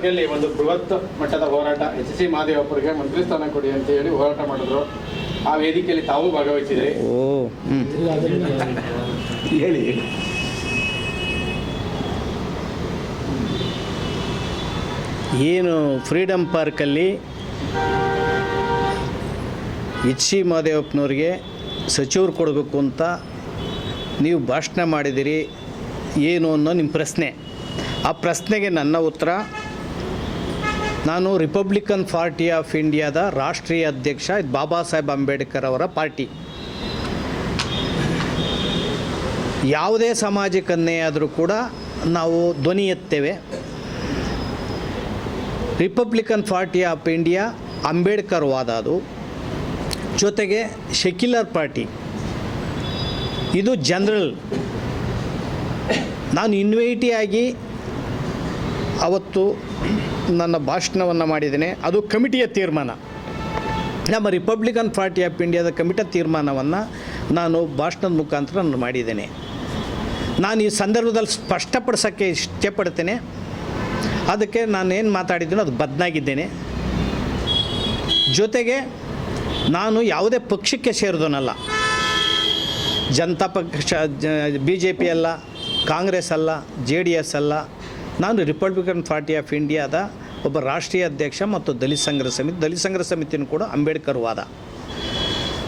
ಪಾರ್ಕಲ್ಲಿ ಒಂದು ಬೃಹತ್ ಮಟ್ಟದ ಹೋರಾಟ HC ಮಹದೇವಪ್ಪರಿಗೆ ಮಂತ್ರಿ ಸ್ಥಾನ ಕೊಡಿ ಅಂತ ಹೇಳಿ ಹೋರಾಟ ಮಾಡಿದ್ರು. ಆ ವೇದಿಕೆಯಲ್ಲಿ ತಾವು ಭಾಗವಹಿಸಿದ್ರಿ. ಹೇಳಿ. ಏನು ಫ್ರೀಡಮ್ ಪಾರ್ಕಲ್ಲಿ HC ಮಹದೇವಪ್ಪನವ್ರಿಗೆ ಸಚಿವರು ಕೊಡಬೇಕು ಅಂತ ನೀವು ಭಾಷಣ ಮಾಡಿದಿರಿ ಏನು ಅನ್ನೋ ನಿಮ್ಮ ಪ್ರಶ್ನೆ. ಆ ಪ್ರಶ್ನೆಗೆ ನನ್ನ ಉತ್ತರ, ನಾನು ರಿಪಬ್ಲಿಕನ್ ಪಾರ್ಟಿ ಆಫ್ ಇಂಡಿಯಾದ ರಾಷ್ಟ್ರೀಯ ಅಧ್ಯಕ್ಷ. ಇದು ಬಾಬಾ ಸಾಹೇಬ್ ಅಂಬೇಡ್ಕರ್ ಅವರ ಪಾರ್ಟಿ. ಯಾವುದೇ ಸಮಾಜಕ್ಕೆ ಅನ್ಯಾಯ ಆದರೂ ಕೂಡ ನಾವು ಧ್ವನಿ ಎತ್ತೇವೆ. Republican Party of India Ambedkar ವಾದ, ಅದು ಜೊತೆಗೆ ಸೆಕ್ಯುಲರ್ ಪಾರ್ಟಿ, ಇದು ಜನರಲ್. ನಾನು ಇನ್ವೈಟಿಯಾಗಿ ಅವತ್ತು ನನ್ನ ಭಾಷಣವನ್ನು ಮಾಡಿದ್ದೇನೆ. ಅದು ಕಮಿಟಿಯ ತೀರ್ಮಾನ. ನಮ್ಮ ರಿಪಬ್ಲಿಕನ್ ಪಾರ್ಟಿ ಆಫ್ ಇಂಡಿಯಾದ ಕಮಿಟಿಯ ತೀರ್ಮಾನವನ್ನು ನಾನು ಭಾಷಣದ ಮುಖಾಂತರ ನಾನು ಮಾಡಿದ್ದೇನೆ. ನಾನು ಈ ಸಂದರ್ಭದಲ್ಲಿ ಸ್ಪಷ್ಟಪಡಿಸೋಕ್ಕೆ ಇಷ್ಟಪಡ್ತೇನೆ. ಅದಕ್ಕೆ ನಾನು ಏನು ಮಾತಾಡಿದ್ದೀನೋ ಅದು ಬದಲಾಗಿದ್ದೇನೆ. ಜೊತೆಗೆ ನಾನು ಯಾವುದೇ ಪಕ್ಷಕ್ಕೆ ಸೇರಿದವನಲ್ಲ. ಜನತಾ ಪಕ್ಷ, BJP ಅಲ್ಲ, ಕಾಂಗ್ರೆಸ್ ಅಲ್ಲ, JDS ಅಲ್ಲ. ನಾನು ರಿಪಬ್ಲಿಕನ್ ಪಾರ್ಟಿ ಆಫ್ ಇಂಡಿಯಾದ ಒಬ್ಬ ರಾಷ್ಟ್ರೀಯ ಅಧ್ಯಕ್ಷ ಮತ್ತು ದಲಿತ ಸಂಘರ್ಷ ಸಮಿತಿಯೂ ಕೂಡ ಅಂಬೇಡ್ಕರ್ ವಾದ.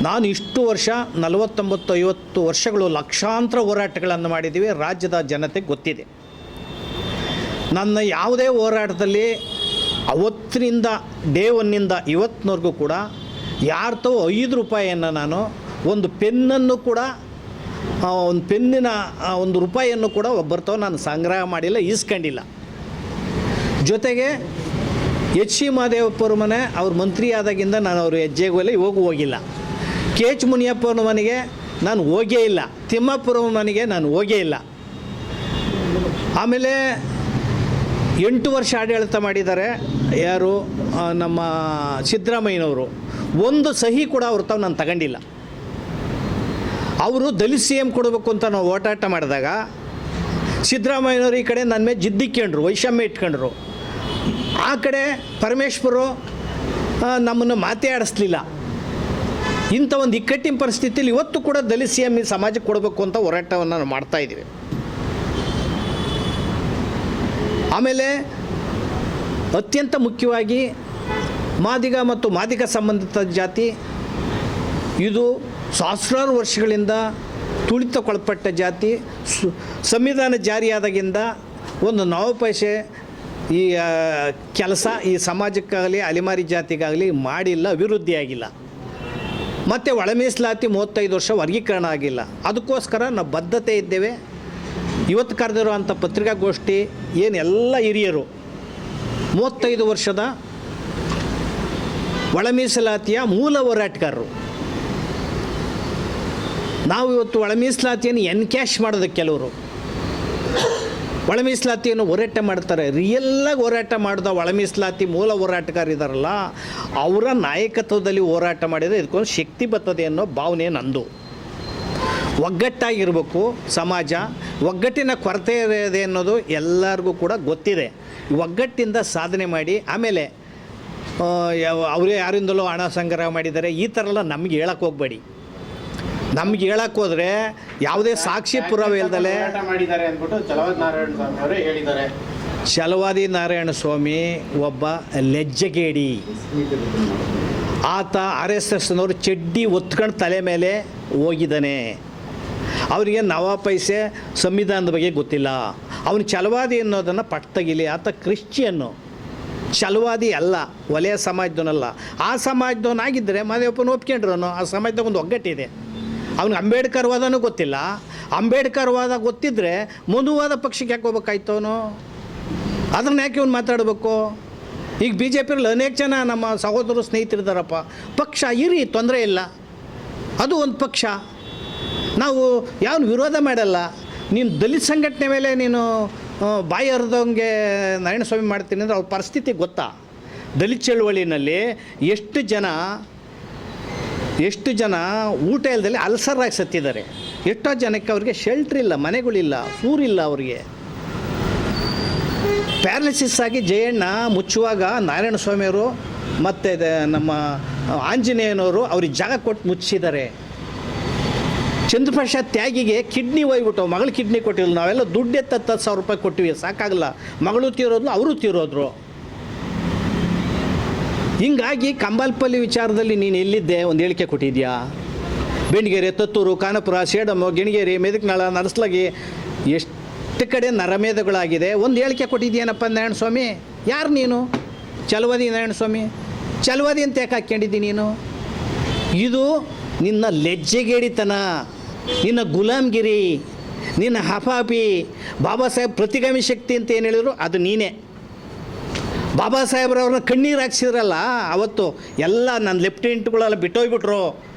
ನಾನು ಇಷ್ಟು ವರ್ಷ 49-50 ವರ್ಷಗಳು ಲಕ್ಷಾಂತರ ಹೋರಾಟಗಳನ್ನು ಮಾಡಿದ್ದೀವಿ. ರಾಜ್ಯದ ಜನತೆಗೆ ಗೊತ್ತಿದೆ. ನನ್ನ ಯಾವುದೇ ಹೋರಾಟದಲ್ಲಿ ಅವತ್ತಿನಿಂದ ಡೇ ಒನ್ನಿಂದ ಇವತ್ತಿನವರೆಗೂ ಕೂಡ ಯಾರ್ತೋ 5 ರೂಪಾಯಿಯನ್ನು ನಾನು ಒಂದು ಪೆನ್ನನ್ನು ಕೂಡ, ಒಂದು ಪೆನ್ನಿನ 1 ರೂಪಾಯಿಯನ್ನು ಕೂಡ ಒಬ್ಬರ್ತವ ನಾನು ಸಂಗ್ರಹ ಮಾಡಿಲ್ಲ, ಈಸ್ಕೊಂಡಿಲ್ಲ. ಜೊತೆಗೆ HC ಮಹದೇವಪ್ಪರ ಮನೆ ಅವ್ರ ಮಂತ್ರಿ ಆದಾಗಿಂದ ನಾನು ಅವ್ರ ಹೆಜ್ಜೆಗೂ ಇಲ್ಲ, ಇವಾಗೂ ಹೋಗಿಲ್ಲ. KH ಮುನಿಯಪ್ಪನ ಮನೆಗೆ ನಾನು ಹೋಗೇ ಇಲ್ಲ. ತಿಮ್ಮಾಪುರ ಮನೆಗೆ ನಾನು ಹೋಗೇ ಇಲ್ಲ. ಆಮೇಲೆ 8 ವರ್ಷ ಆಡಳಿತ ಮಾಡಿದ್ದಾರೆ ಯಾರು, ನಮ್ಮ ಸಿದ್ದರಾಮಯ್ಯನವರು. ಒಂದು ಸಹಿ ಕೂಡ ಅವ್ರ ತಾವು ನಾನು ತಗೊಂಡಿಲ್ಲ. ಅವರು ದಲಿತ CM ಕೊಡಬೇಕು ಅಂತ ನಾವು ಓಟಾಟ ಮಾಡಿದಾಗ ಸಿದ್ದರಾಮಯ್ಯನವರು ಈ ಕಡೆ ನನ್ನ ಮೇಲೆ ಜಿದ್ದಿಕ್ಕೊಂಡ್ರು, ವೈಷಮ್ಯ ಇಟ್ಕೊಂಡ್ರು. ಆ ಕಡೆ ಪರಮೇಶ್ವರು ನಮ್ಮನ್ನು ಮಾತೇ ಆಡಿಸ್ಲಿಲ್ಲ. ಇಂಥ ಒಂದು ಇಕ್ಕಟ್ಟಿನ ಪರಿಸ್ಥಿತಿಯಲ್ಲಿ ಇವತ್ತು ಕೂಡ ದಲಿತ CM ಈ ಸಮಾಜಕ್ಕೆ ಕೊಡಬೇಕು ಅಂತ ಹೋರಾಟವನ್ನು ನಾವು ಮಾಡ್ತಾಯಿದ್ದೀವಿ. ಆಮೇಲೆ ಅತ್ಯಂತ ಮುಖ್ಯವಾಗಿ ಮಾದಿಗ ಮತ್ತು ಮಾದಿಗ ಸಂಬಂಧಿತ ಜಾತಿ, ಇದು ಸಹಸ್ರಾರು ವರ್ಷಗಳಿಂದ ತುಳಿತಕ್ಕೊಳಪಟ್ಟ ಜಾತಿ. ಸಂವಿಧಾನ ಜಾರಿಯಾದಾಗಿಂದ ಒಂದು 4 ಪೈಸೆ ಈ ಕೆಲಸ ಈ ಸಮಾಜಕ್ಕಾಗಲಿ ಅಲೆಮಾರಿ ಜಾತಿಗಾಗಲಿ ಮಾಡಿಲ್ಲ, ಅಭಿವೃದ್ಧಿಯಾಗಿಲ್ಲ. ಮತ್ತು ಒಳ ಮೀಸಲಾತಿ 35 ವರ್ಷ ವರ್ಗೀಕರಣ ಆಗಿಲ್ಲ. ಅದಕ್ಕೋಸ್ಕರ ನಾವು ಬದ್ಧತೆ ಇದ್ದೇವೆ. ಇವತ್ತು ಕರೆದಿರುವಂಥ ಪತ್ರಿಕಾಗೋಷ್ಠಿ ಏನೆಲ್ಲ ಹಿರಿಯರು 35 ವರ್ಷದ ಒಳ ಮೀಸಲಾತಿಯ ಮೂಲ ಹೋರಾಟಗಾರರು. ನಾವು ಇವತ್ತು ಒಳ ಮೀಸಲಾತಿಯನ್ನು ಎನ್ಕ್ಯಾಶ್ ಮಾಡೋದಕ್ಕೆ ಕೆಲವರು ಒಳ ಮೀಸಲಾತಿಯನ್ನು ಹೋರಾಟ ಮಾಡ್ತಾರೆ. ರಿಯಲ್ಲಾಗಿ ಹೋರಾಟ ಮಾಡಿದ ಒಳ ಮೀಸಲಾತಿ ಮೂಲ ಹೋರಾಟಗಾರಿದಾರಲ್ಲ, ಅವರ ನಾಯಕತ್ವದಲ್ಲಿ ಹೋರಾಟ ಮಾಡಿದರೆ ಇದಕ್ಕೊಂದು ಶಕ್ತಿ ಬರ್ತದೆ ಅನ್ನೋ ಭಾವನೆ ನಂದು. ಒಗ್ಗಟ್ಟಾಗಿರಬೇಕು ಸಮಾಜ. ಒಗ್ಗಟ್ಟಿನ ಕೊರತೆ ಇದೆ ಅನ್ನೋದು ಎಲ್ಲರಿಗೂ ಕೂಡ ಗೊತ್ತಿದೆ. ಒಗ್ಗಟ್ಟಿಂದ ಸಾಧನೆ ಮಾಡಿ ಆಮೇಲೆ ಅವರೇ ಯಾರಿಂದಲೋ ಹಣ ಸಂಗ್ರಹ ಮಾಡಿದ್ದಾರೆ ಈ ಥರ ಎಲ್ಲ ನಮಗೆ ಹೇಳಕ್ಕೆ ಹೋಗಬೇಡಿ. ನಮ್ಗೆ ಹೇಳಕ್ಕೆ ಹೋದರೆ ಯಾವುದೇ ಸಾಕ್ಷಿ ಪುರಾವೆ ಇಲ್ದಲೆ ಮಾಡಿದ್ದಾರೆ ಅಂದ್ಬಿಟ್ಟು ಚಲವಾದಿ ನಾರಾಯಣ ಸ್ವಾಮಿ ಅವರೇ ಹೇಳಿದ್ದಾರೆ. ಚಲವಾದಿ ನಾರಾಯಣ ಸ್ವಾಮಿ ಒಬ್ಬ ಲಜ್ಜೆಗೇಡಿ. ಆತ RSSನವರು ಚಡ್ಡಿ ಒತ್ಕೊಂಡು ತಲೆ ಮೇಲೆ ಹೋಗಿದ್ದಾನೆ. ಅವರಿಗೆ 9 ಪೈಸೆ ಸಂವಿಧಾನದ ಬಗ್ಗೆ ಗೊತ್ತಿಲ್ಲ. ಅವನು ಚಲವಾದಿ ಅನ್ನೋದನ್ನು ಪಟ್ಟಗಿಲಿ. ಆತ ಕ್ರಿಶ್ಚಿಯನ್ನು, ಚಲವಾದಿ ಅಲ್ಲ, ವಲಯ ಸಮಾಜದವನಲ್ಲ. ಆ ಸಮಾಜದವನಾಗಿದ್ದರೆ ಮಹದೇವಪ್ಪನ ಒಪ್ಕೊಂಡ್ರು. ಆ ಸಮಾಜದಾಗ ಒಂದು ಒಗ್ಗಟ್ಟಿದೆ. ಅವ್ನಿಗೆ ಅಂಬೇಡ್ಕರ್ ವಾದನೂ ಗೊತ್ತಿಲ್ಲ. ಅಂಬೇಡ್ಕರ್ ವಾದ ಗೊತ್ತಿದ್ದರೆ ಮನುವಾದ ಪಕ್ಷಕ್ಕೆ ಯಾಕೆ ಹೋಗ್ಬೇಕಾಯ್ತು ಅವನು? ಅದನ್ನು ಯಾಕೆ ಇವ್ನು ಮಾತಾಡಬೇಕು? ಈಗ BJPಯಲ್ಲಿ ಅನೇಕ ಜನ ನಮ್ಮ ಸಹೋದರರು ಸ್ನೇಹಿತರಿದ್ದಾರಪ್ಪ. ಪಕ್ಷ ಇರಿ, ತೊಂದರೆ ಇಲ್ಲ, ಅದು ಒಂದು ಪಕ್ಷ. ನಾವು ಯಾವ ವಿರೋಧ ಮಾಡಲ್ಲ. ನೀನು ದಲಿತ ಸಂಘಟನೆ ಮೇಲೆ ನೀನು ಬಾಯಿ ಹರಿದಂಗೆ ನಾರಾಯಣಸ್ವಾಮಿ ಮಾಡ್ತೀನಿ ಅಂದರೆ ಅವ್ರ ಪರಿಸ್ಥಿತಿ ಗೊತ್ತಾ? ದಲಿತ ಚಳುವಳಿನಲ್ಲಿ ಎಷ್ಟು ಜನ ಊಟ ಇಲ್ಲದಲ್ಲಿ ಅಲ್ಸರಾಗಿ ಸತ್ತಿದ್ದಾರೆ. ಎಷ್ಟೋ ಜನಕ್ಕೆ ಅವ್ರಿಗೆ ಶೆಲ್ಟ್ರ್ ಇಲ್ಲ, ಮನೆಗಳಿಲ್ಲ, ಸೂರಿಲ್ಲ ಅವ್ರಿಗೆ. ಪ್ಯಾರಾಲಿಸಿಸ್ ಆಗಿ ಜಯಣ್ಣ ಮುಚ್ಚುವಾಗ ನಾರಾಯಣ ಸ್ವಾಮಿಯವರು ಮತ್ತು ನಮ್ಮ ಆಂಜನೇಯನವರು ಅವ್ರಿಗೆ ಜಾಗ ಕೊಟ್ಟು ಮುಚ್ಚಿದ್ದಾರೆ. ಚಂದ್ರಪ್ರಸಾದ್ ತ್ಯಾಗಿಗೆ ಕಿಡ್ನಿ ಒಯ್ಬಿಟ್ಟು ಮಗಳು ಕಿಡ್ನಿ ಕೊಟ್ಟಿಲ್ಲ. ನಾವೆಲ್ಲ ದುಡ್ಡು ಎತ್ತ 10,000 ರೂಪಾಯಿ ಕೊಟ್ಟಿವಿ, ಸಾಕಾಗಲ್ಲ. ಮಗಳು ತೀರೋದ್ರು, ಅವರು ತೀರೋದ್ರು. ಹಿಂಗಾಗಿ ಕಂಬಾಲ್ಪಲ್ಲಿ ವಿಚಾರದಲ್ಲಿ ನೀನು ಎಲ್ಲಿದ್ದೆ ಒಂದು ಹೇಳಿಕೆ ಕೊಟ್ಟಿದ್ಯಾ? ಬೆಂಡಿಗೆರೆ, ತತ್ತೂರು, ಖಾನಾಪುರ, ಸೇಡಮು, ಗಿಣಿಗೇರಿ, ಮೆದಕ್ನಾಳ, ನರಸ್ಲಗಿ ಎಷ್ಟು ಕಡೆ ನರಮೇಧಗಳಾಗಿದೆ. ಒಂದು ಹೇಳಿಕೆ ಕೊಟ್ಟಿದ್ದೀನಪ್ಪ ನಾರಾಯಣ ಸ್ವಾಮಿ? ಯಾರು ನೀನು? ಚಲವಾದಿ ನಾರಾಯಣ ಸ್ವಾಮಿ? ಚಲವಾದಿ ಅಂತ ಯಾಕೆ ಹಾಕ್ಕೊಂಡಿದ್ದೀನಿ ನೀನು? ಇದು ನಿನ್ನ ಲಜ್ಜೆಗೇಡಿತನ, ನಿನ್ನ ಗುಲಾಮ್ಗಿರಿ, ನಿನ್ನ ಹಫಾಪಿ. ಬಾಬಾ ಸಾಹೇಬ್ ಪ್ರತಿಗಾಮಿ ಶಕ್ತಿ ಅಂತ ಏನು ಹೇಳಿದ್ರು ಅದು ನೀನೇ. ಬಾಬಾ ಸಾಹೇಬ್ರವ್ರನ್ನ ಕಣ್ಣೀರು ಹಾಕ್ಸಿದ್ರಲ್ಲ ಅವತ್ತು, ಎಲ್ಲ ನನ್ನ ಲೆಫ್ಟಿನೆಂಟ್ಗಳೆಲ್ಲ ಬಿಟ್ಟೋಗ್ಬಿಟ್ರು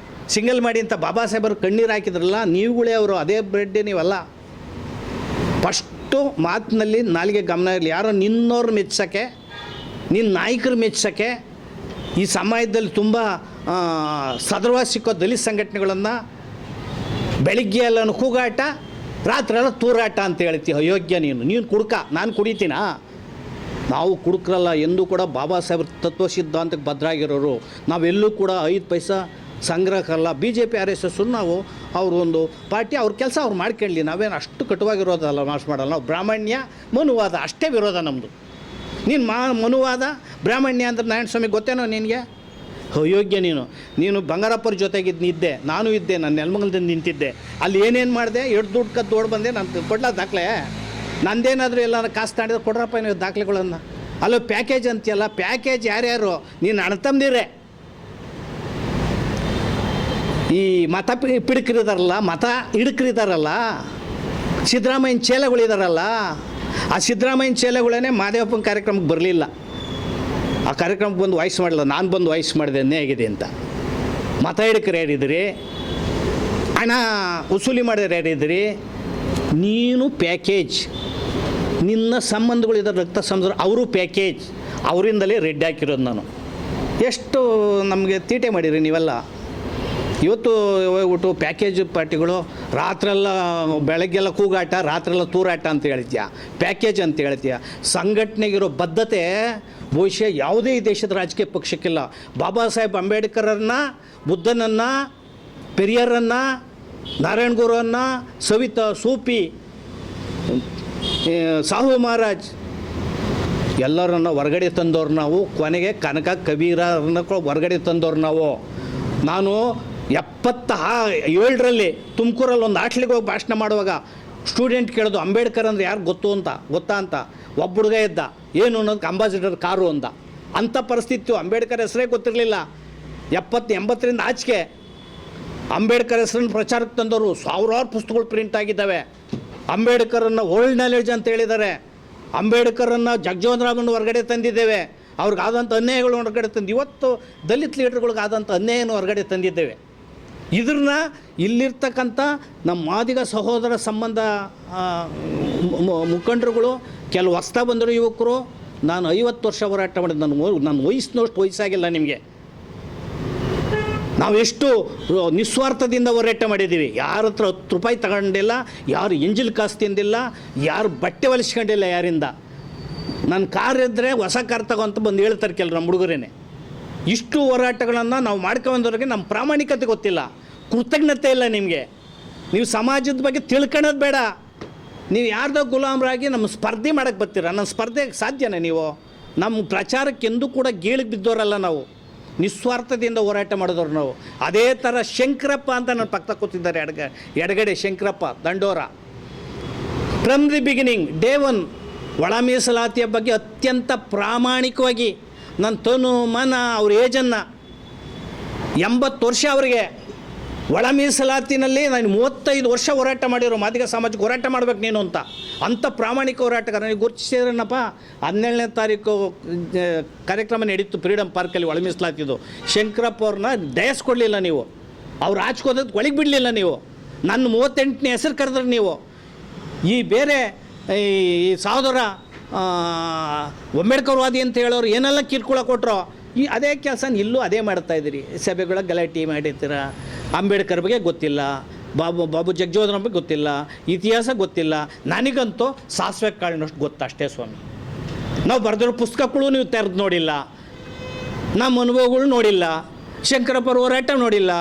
ಸಿಂಗಲ್ ಮಾಡಿ ಅಂತ ಬಾಬಾ ಸಾಹೇಬ್ರು ಕಣ್ಣೀರು ಹಾಕಿದ್ರಲ್ಲ, ನೀವುಗಳೇ ಅವರು. ಅದೇ ಬ್ರೆಡ್ಡೇ ನೀವಲ್ಲ. ಫಸ್ಟು ಮಾತಿನಲ್ಲಿ ನಾಲಿಗೆ ಗಮನ ಇರಲಿ. ಯಾರೋ ನಿನ್ನವ್ರು ಮೆಚ್ಚೋಕ್ಕೆ, ನಿನ್ನ ನಾಯಕರು ಮೆಚ್ಚೋಕ್ಕೆ ಈ ಸಮಯದಲ್ಲಿ ತುಂಬ ಸದೃಢವಾಗಿ ಸಿಕ್ಕೋ ದಲಿತ ಸಂಘಟನೆಗಳನ್ನು ಬೆಳಿಗ್ಗೆ ಎಲ್ಲ ಕೂಗಾಟ, ರಾತ್ರಿ ಎಲ್ಲ ತೂರಾಟ ಅಂತ ಹೇಳ್ತೀವಿ. ಅಯೋಗ್ಯ ನೀನು ಕುಡ್ಕ. ನಾನು ಕುಡಿತೀನಾ? ನಾವು ಕುಡುಕರಲ್ಲ. ಎಂದೂ ಕೂಡ ಬಾಬಾ ಸಾಹೇಬ್ರ ತತ್ವ ಸಿದ್ಧಾಂತಕ್ಕೆ ಭದ್ರಾಗಿರೋರು. ನಾವೆಲ್ಲೂ ಕೂಡ 5 ಪೈಸಾ ಸಂಗ್ರಹಕ್ಕಲ್ಲ. BJP RSS ನಾವು ಅವರು ಒಂದು ಪಾರ್ಟಿ, ಅವ್ರ ಕೆಲಸ ಅವ್ರು ಮಾಡ್ಕೊಳ್ಳಿ. ನಾವೇನು ಅಷ್ಟು ಕಟುವಾಗಿರೋದಲ್ಲ, ನಾಶ ಮಾಡಲ್ಲ. ನಾವು ಬ್ರಾಹ್ಮಣ್ಯ ಮನುವಾದ ಅಷ್ಟೇ ವಿರೋಧ ನಮ್ಮದು. ನೀನು ಮನುವಾದ ಬ್ರಾಹ್ಮಣ್ಯ ಅಂದ್ರೆ ನಾರಾಯಣ ಸ್ವಾಮಿ ಗೊತ್ತೇನೋ ನಿನಗೆ? ಅಯೋಗ್ಯ ನೀನು ಬಂಗಾರಪ್ಪರ ಜೊತೆಗಿದ್ದು ನಿದ್ದೆ, ನಾನು ಇದ್ದೆ. ನಾನು ನೆಲಮಂಗಲದಿಂದ ನಿಂತಿದ್ದೆ. ಅಲ್ಲಿ ಏನೇನು ಮಾಡಿದೆ? ಎಷ್ಟು ದುಡ್ಡು ಕದ್ದು ಓಡ್ ಬಂದೆ. ನಾನು ಕೊಡ್ಲಾ ದಾಖಲೆ? ನಂದೇನಾದರೂ ಎಲ್ಲ ಕಾಸು ತಾಂಡಿದ್ರೆ ಕೊಡ್ರಪ್ಪ ನೀವು ದಾಖಲೆಗಳನ್ನು. ಅಲ್ಲೋ ಪ್ಯಾಕೇಜ್ ಅಂತೀಯಲ್ಲ, ಪ್ಯಾಕೇಜ್ ಯಾರ್ಯಾರು? ನೀನು ಅಣ್ತಂದಿರೇ. ಈ ಮತ ಪಿಡುಕರಿದಾರಲ್ಲ, ಮತ ಹಿಡುಕರಿದಾರಲ್ಲ, ಸಿದ್ದರಾಮಯ್ಯನ ಚೇಲೆಗಳಿದಾರಲ್ಲ, ಆ ಸಿದ್ದರಾಮಯ್ಯನ ಚೇಲೆಗಳೇ ಮಾದೇವಪ್ಪನ ಕಾರ್ಯಕ್ರಮಕ್ಕೆ ಬರಲಿಲ್ಲ. ಆ ಕಾರ್ಯಕ್ರಮಕ್ಕೆ ಬಂದು ವಾಯ್ಸ್ ಮಾಡಲಿಲ್ಲ. ನಾನು ಬಂದು ವಾಯ್ಸ್ ಮಾಡಿದೆ ಹೇಗಿದೆ ಅಂತ. ಮತ ಹಿಡುಕರು ಯಾರಿದ್ದೀರಿ? ಹಣ ವಸೂಲಿ ಮಾಡಿದ್ರೆ ಯಾರಿದ್ದೀರಿ? ನೀನು ಪ್ಯಾಕೇಜ್. ನಿನ್ನ ಸಂಬಂಧಗಳಿದ್ದಾರೆ, ರಕ್ತ ಸಂಬಂಧ, ಅವರು ಪ್ಯಾಕೇಜ್. ಅವರಿಂದಲೇ ರೆಡ್ ಹಾಕಿರೋದು ನಾನು. ಎಷ್ಟು ನಮಗೆ ತೀಟೆ ಮಾಡಿರಿ ನೀವೆಲ್ಲ. ಇವತ್ತು ಹೋಗ್ಬಿಟ್ಟು ಪ್ಯಾಕೇಜ್ ಪಾರ್ಟಿಗಳು ರಾತ್ರೆಲ್ಲ ಬೆಳಗ್ಗೆಲ್ಲ ಕೂಗಾಟ, ರಾತ್ರೆಲ್ಲ ತೂರಾಟ ಅಂತ ಹೇಳ್ತೀಯ, ಪ್ಯಾಕೇಜ್ ಅಂತ ಹೇಳ್ತೀಯ. ಸಂಘಟನೆಗಿರೋ ಬದ್ಧತೆ ಬಹುಶಃ ಯಾವುದೇ ಈ ದೇಶದ ರಾಜಕೀಯ ಪಕ್ಷಕ್ಕಿಲ್ಲ. ಬಾಬಾ ಸಾಹೇಬ್ ಅಂಬೇಡ್ಕರನ್ನು, ಬುದ್ಧನನ್ನು, ಪೆರಿಯರನ್ನು, ನಾರಾಯಣ ಗುರುವನ್ನು, ಸವಿತಾ, ಸೂಪಿ, ಸಾಹು ಮಹಾರಾಜ್ ಎಲ್ಲರನ್ನ ಹೊರಗಡೆ ತಂದವ್ರು ನಾವು. ಕೊನೆಗೆ ಕನಕ ಕಬೀರನ್ನ ಹೊರಗಡೆ ತಂದವ್ರು ನಾವು. ನಾನು 77ರಲ್ಲಿ ತುಮಕೂರಲ್ಲಿ ಒಂದು ಹಾಸ್ಟ್ಲಿಗೆ ಹೋಗಿ ಭಾಷಣ ಮಾಡುವಾಗ ಸ್ಟೂಡೆಂಟ್ ಕೇಳೋದು ಅಂಬೇಡ್ಕರ್ ಅಂದರೆ ಯಾರು ಗೊತ್ತಾ ಅಂತ. ಒಬ್ಬ ಹುಡುಗ ಇದ್ದ, ಏನು ಅನ್ನೋದಕ್ಕೆ ಅಂಬಾಸಿಡರ್ ಕಾರು ಅಂದ. ಅಂಥ ಪರಿಸ್ಥಿತಿ. ಅಂಬೇಡ್ಕರ್ ಹೆಸರೇ ಗೊತ್ತಿರಲಿಲ್ಲ. 70-80ರಿಂದ ಆಚೆಗೆ ಅಂಬೇಡ್ಕರ್ ಹೆಸರನ್ನು ಪ್ರಚಾರಕ್ಕೆ ತಂದವರು. ಸಾವಿರಾರು ಪುಸ್ತಕಗಳು ಪ್ರಿಂಟ್ ಆಗಿದ್ದಾವೆ. ಅಂಬೇಡ್ಕರನ್ನು ಓಲ್ಡ್ ನಾಲೆಡ್ಜ್ ಅಂತ ಹೇಳಿದ್ದಾರೆ. ಅಂಬೇಡ್ಕರನ್ನು ಜಗಜೀವನ್ ರಾಮನ್ನು ಹೊರಗಡೆ ತಂದಿದ್ದೇವೆ. ಅವ್ರಿಗಾದಂಥ ಅನ್ಯಾಯಗಳು ಹೊರಗಡೆ ತಂದು, ಇವತ್ತು ದಲಿತ ಲೀಡರ್ಗಳಿಗಾದಂಥ ಅನ್ಯಾಯನೂ ಹೊರಗಡೆ ತಂದಿದ್ದೇವೆ. ಇದನ್ನ ಇಲ್ಲಿರ್ತಕ್ಕಂಥ ನಮ್ಮ ಮಾದಿಗ ಸಹೋದರ ಸಂಬಂಧ ಮುಖಂಡರುಗಳು, ಕೆಲವು ಹೊಸ್ತಾ ಬಂದರು ಯುವಕರು. ನಾನು 50 ವರ್ಷ ಹೋರಾಟ ಮಾಡಿದ್ದು. ನನ್ನ ವಯಸ್ಸಿನಷ್ಟು ವಯಸ್ಸಾಗಿಲ್ಲ ನಿಮಗೆ. ನಾವು ಎಷ್ಟು ನಿಸ್ವಾರ್ಥದಿಂದ ಹೋರಾಟ ಮಾಡಿದ್ದೀವಿ. ಯಾರ ಹತ್ರ 10 ರೂಪಾಯಿ ತಗೊಂಡಿಲ್ಲ, ಯಾರು ಎಂಜಿಲ್ ಕಾಸು ತಿಂದಿಲ್ಲ, ಯಾರು ಬಟ್ಟೆ ಹೊಲಿಸ್ಕೊಂಡಿಲ್ಲ ಯಾರಿಂದ. ನನ್ನ ಕಾರ್ ಇದ್ದರೆ ಹೊಸ ಕಾರ್ ತಗೋ ಅಂತ ಬಂದು ಹೇಳ್ತಾರೆ ಕೆಲವು ನಮ್ಮ ಹುಡುಗರೇನೆ. ಇಷ್ಟು ಹೋರಾಟಗಳನ್ನು ನಾವು ಮಾಡ್ಕೊಂಬಂದವ್ರಿಗೆ ನಮ್ಮ ಪ್ರಾಮಾಣಿಕತೆ ಗೊತ್ತಿಲ್ಲ, ಕೃತಜ್ಞತೆ ಇಲ್ಲ ನಿಮಗೆ. ನೀವು ಸಮಾಜದ ಬಗ್ಗೆ ತಿಳ್ಕೊಳ್ಳೋದು ಬೇಡ. ನೀವು ಯಾರ್ದೋ ಗುಲಾಮರಾಗಿ ನಮ್ಮ ಸ್ಪರ್ಧೆ ಮಾಡೋಕ್ಕೆ ಬರ್ತೀರ. ನನ್ನ ಸ್ಪರ್ಧೆಗೆ ಸಾಧ್ಯನೇ ನೀವು? ನಮ್ಮ ಪ್ರಚಾರಕ್ಕೆ ಎಂದೂ ಕೂಡ ಗೀಳಿಗೆ ಬಿದ್ದವರಲ್ಲ ನಾವು. ನಿಸ್ವಾರ್ಥದಿಂದ ಹೋರಾಟ ಮಾಡಿದವ್ರು ನಾವು. ಅದೇ ಥರ ಶಂಕರಪ್ಪ ಅಂತ ನನ್ನ ಪಕ್ಕ ಕೂತಿದ್ದಾರೆ, ಎಡಗಡೆ Shankarappa Dandora. From the beginning, day 1 ಒಳ ಮೀಸಲಾತಿಯ ಬಗ್ಗೆ ಅತ್ಯಂತ ಪ್ರಾಮಾಣಿಕವಾಗಿ ನನ್ನ ತನು ಮನ ಅವ್ರ ಏಜನ್ನು 80 ವರ್ಷ ಅವರಿಗೆ ಒಳ ಮೀಸಲಾತಿನಲ್ಲಿ ನಾನು 35 ವರ್ಷ ಹೋರಾಟ ಮಾಡಿರೋ ಮಾದಿಗ ಸಮಾಜಕ್ಕೆ ಹೋರಾಟ ಮಾಡ್ಬೇಕು ನೀನು ಅಂತ. ಅಂಥ ಪ್ರಾಮಾಣಿಕ ಹೋರಾಟಗಾರ ನನಗೆ ಗುರುತಿಸಿದ್ರನಪ್ಪ. 17ನೇ ತಾರೀಕು ಕಾರ್ಯಕ್ರಮ ನಡೀತು ಫ್ರೀಡಮ್ ಪಾರ್ಕಲ್ಲಿ ಒಳ ಮೀಸಲಾತಿದ್ದು. ಶಂಕರಪ್ಪ ಅವ್ರನ್ನ ದಯಸ್ಕೊಡ್ಲಿಲ್ಲ ನೀವು. ಅವ್ರು ಆಚ್ಕೋದಕ್ಕೆ ಒಳಗೆ ಬಿಡಲಿಲ್ಲ ನೀವು. ನನ್ನ 38ನೇ ಹೆಸರು ಕರೆದ್ರೆ ನೀವು. ಈ ಬೇರೆ ಈ ಸಹೋದರ ಅಂಬೇಡ್ಕರ್ವಾದಿ ಅಂತ ಹೇಳೋರು ಏನೆಲ್ಲ ಕಿರ್ಕುಳ ಕೊಟ್ಟರು, ಈ ಅದೇ ಕೆಲಸ ಇಲ್ಲೂ ಅದೇ ಮಾಡ್ತಾಯಿದ್ದೀರಿ. ಸಭೆಗಳ ಗಲಾಟೆ ಮಾಡಿರ್ತೀರ. ಅಂಬೇಡ್ಕರ್ ಬಗ್ಗೆ ಗೊತ್ತಿಲ್ಲ, ಬಾಬು ಜಗಜೀವನ್ ಬಗ್ಗೆ ಗೊತ್ತಿಲ್ಲ, ಇತಿಹಾಸ ಗೊತ್ತಿಲ್ಲ. ನನಗಂತೂ ಸಾಸಿವೆ ಕಾಳಿನಷ್ಟು ಗೊತ್ತು ಅಷ್ಟೇ ಸ್ವಾಮಿ. ನಾವು ಬರೆದಿರೋ ಪುಸ್ತಕಗಳು ನೀವು ತೆರೆದು ನೋಡಿಲ್ಲ, ನಮ್ಮ ಅನುಭವಗಳು ನೋಡಿಲ್ಲ, ಶಂಕರಪ್ಪರ ಹೋರಾಟ ನೋಡಿಲ್ಲ.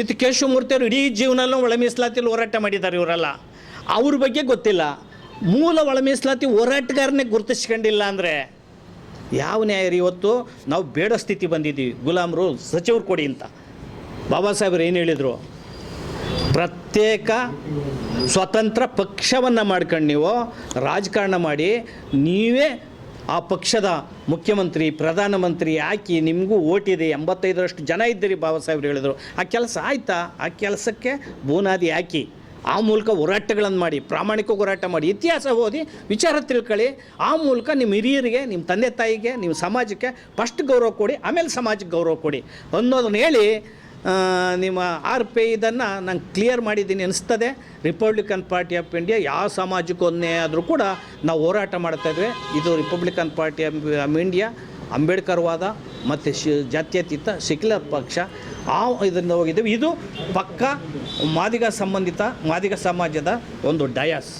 ಇದು ಕೇಶವಮೂರ್ತಿಯವರು ಇಡೀ ಜೀವನಲ್ಲೂ ಒಳ ಮೀಸಲಾತಿಯಲ್ಲಿ ಹೋರಾಟ ಮಾಡಿದ್ದಾರೆ. ಇವರೆಲ್ಲ ಅವ್ರ ಬಗ್ಗೆ ಗೊತ್ತಿಲ್ಲ. ಮೂಲ ಒಳ ಮೀಸಲಾತಿ ಹೋರಾಟಗಾರನೇ ಗುರುತಿಸ್ಕೊಂಡಿಲ್ಲ ಅಂದರೆ ಯಾವ ನ್ಯಾಯ ರೀ? ಇವತ್ತು ನಾವು ಬೇಡ ಸ್ಥಿತಿ ಬಂದಿದ್ದೀವಿ. ಗುಲಾಮ್ರು ಸಚಿವರು ಕೊಡಿ ಅಂತ ಬಾಬಾ ಸಾಹೇಬರು ಏನು ಹೇಳಿದರು? ಪ್ರತ್ಯೇಕ ಸ್ವತಂತ್ರ ಪಕ್ಷವನ್ನು ಮಾಡ್ಕೊಂಡು ನೀವು ರಾಜಕಾರಣ ಮಾಡಿ ನೀವೇ ಆ ಪಕ್ಷದ ಮುಖ್ಯಮಂತ್ರಿ ಪ್ರಧಾನಮಂತ್ರಿ ಹಾಕಿ ನಿಮಗೂ ಓಟಿದೆ, 85ರಷ್ಟು ಜನ ಇದ್ದೀರಿ ಬಾಬಾ ಸಾಹೇಬ್ರು ಹೇಳಿದರು. ಆ ಕೆಲಸ ಆಯಿತಾ? ಆ ಕೆಲಸಕ್ಕೆ ಬೂನಾದಿ ಹಾಕಿ ಆ ಮೂಲಕ ಹೋರಾಟಗಳನ್ನು ಮಾಡಿ, ಪ್ರಾಮಾಣಿಕ ಹೋರಾಟ ಮಾಡಿ, ಇತಿಹಾಸ ಓದಿ ವಿಚಾರ ತಿಳ್ಕೊಳ್ಳಿ. ಆ ಮೂಲಕ ನಿಮ್ಮ ಹಿರಿಯರಿಗೆ, ನಿಮ್ಮ ತಂದೆ ತಾಯಿಗೆ, ನಿಮ್ಮ ಸಮಾಜಕ್ಕೆ ಫಸ್ಟ್ ಗೌರವ ಕೊಡಿ, ಆಮೇಲೆ ಸಮಾಜಕ್ಕೆ ಗೌರವ ಕೊಡಿ ಅನ್ನೋದನ್ನ ಹೇಳಿ ನಿಮ್ಮ RP ಇದನ್ನು ನಾನು ಕ್ಲಿಯರ್ ಮಾಡಿದ್ದೀನಿ ಅನಿಸ್ತದೆ. ರಿಪಬ್ಲಿಕನ್ ಪಾರ್ಟಿ ಆಫ್ ಇಂಡಿಯಾ ಯಾವ ಸಮಾಜಕ್ಕೊಂದೇ ಆದರೂ ಕೂಡ ನಾವು ಹೋರಾಟ ಮಾಡ್ತಾಯಿದ್ವಿ. ಇದು ರಿಪಬ್ಲಿಕನ್ ಪಾರ್ಟಿ ಆಫ್ ಇಂಡಿಯಾ ಅಂಬೇಡ್ಕರ್ವಾದ ಮತ್ತು ಜಾತ್ಯತೀತ ಸೆಕ್ಯುಲರ್ ಪಕ್ಷ ಇದನ್ನು ಹೋಗಿದ್ದೀವಿ. ಇದು ಪಕ್ಕ ಮಾದಿಗ ಸಂಬಂಧಿತ ಮಾದಿಗ ಸಮಾಜದ ಒಂದು ಡಯಾಸ್.